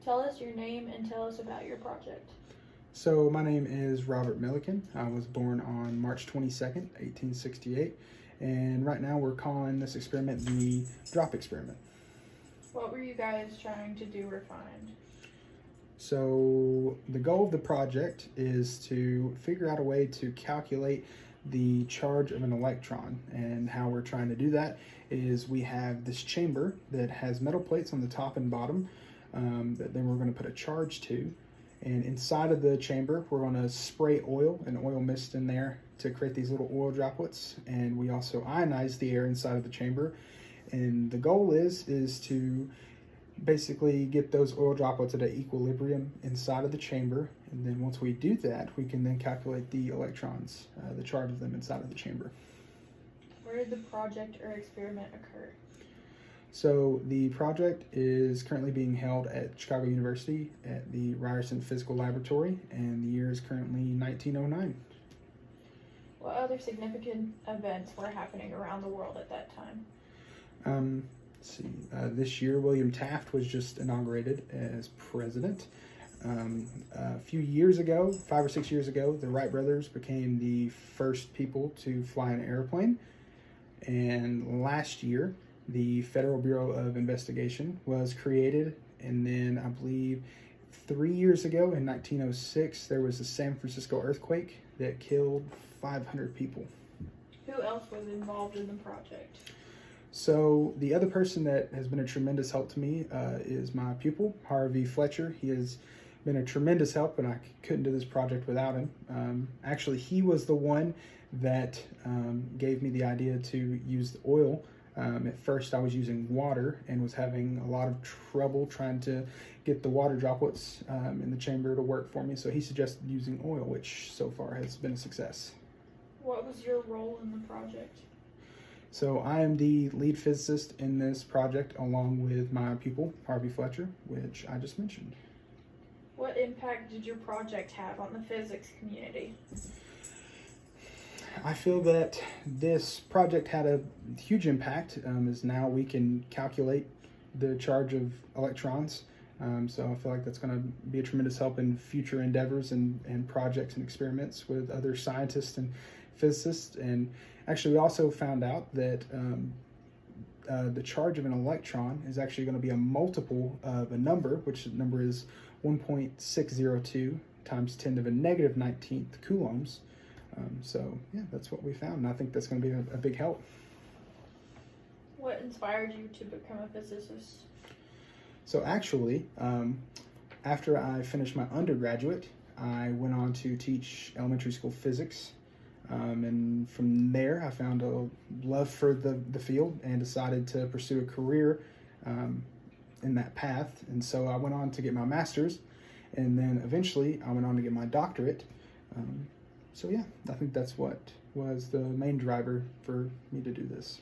Tell us your name and tell us about your project. So my name is Robert Milliken. I was born on March 22nd, 1868, and right now we're calling this experiment the drop experiment. What were you guys trying to do or find? So the goal of the project is to figure out a way to calculate the charge of an electron, and how we're trying to do that is we have this chamber that has metal plates on the top and bottom that then we're going to put a charge to. And inside of the chamber, we're going to spray an oil mist in there to create these little oil droplets. And we also ionize the air inside of the chamber. And the goal is to basically get those oil droplets at an equilibrium inside of the chamber. And then once we do that, we can then calculate the electrons, the charge of them inside of the chamber. Where did the project or experiment occur? So the project is currently being held at Chicago University at the Ryerson Physical Laboratory, and the year is currently 1909. What other significant events were happening around the world at that time? Let's see. This year, William Taft was just inaugurated as president. A few years ago, 5 or 6 years ago, the Wright brothers became the first people to fly an airplane. And last year, the Federal Bureau of Investigation was created, and then I believe 3 years ago in 1906 there was a San Francisco earthquake that killed 500 people. Who else was involved in the project? So the other person that has been a tremendous help to me is my pupil, Harvey Fletcher. He has been a tremendous help, and I couldn't do this project without him. Actually, he was the one that gave me the idea to use the oil. At first I was using water and was having a lot of trouble trying to get the water droplets in the chamber to work for me. So he suggested using oil, which so far has been a success. What was your role in the project? So I am the lead physicist in this project along with my pupil, Harvey Fletcher, which I just mentioned. What impact did your project have on the physics community? I feel that this project had a huge impact, as now we can calculate the charge of electrons. So I feel like that's going to be a tremendous help in future endeavors and projects and experiments with other scientists and physicists. And actually, we also found out that the charge of an electron is actually going to be a multiple of a number, which the number is 1.602 times 10 to the negative 19th coulombs. So yeah, that's what we found, and I think that's going to be a big help. What inspired you to become a physicist? So actually, after I finished my undergraduate, I went on to teach elementary school physics, and from there I found a love for the field and decided to pursue a career in that path. And so I went on to get my master's, and then eventually I went on to get my doctorate. So yeah, I think that's what was the main driver for me to do this.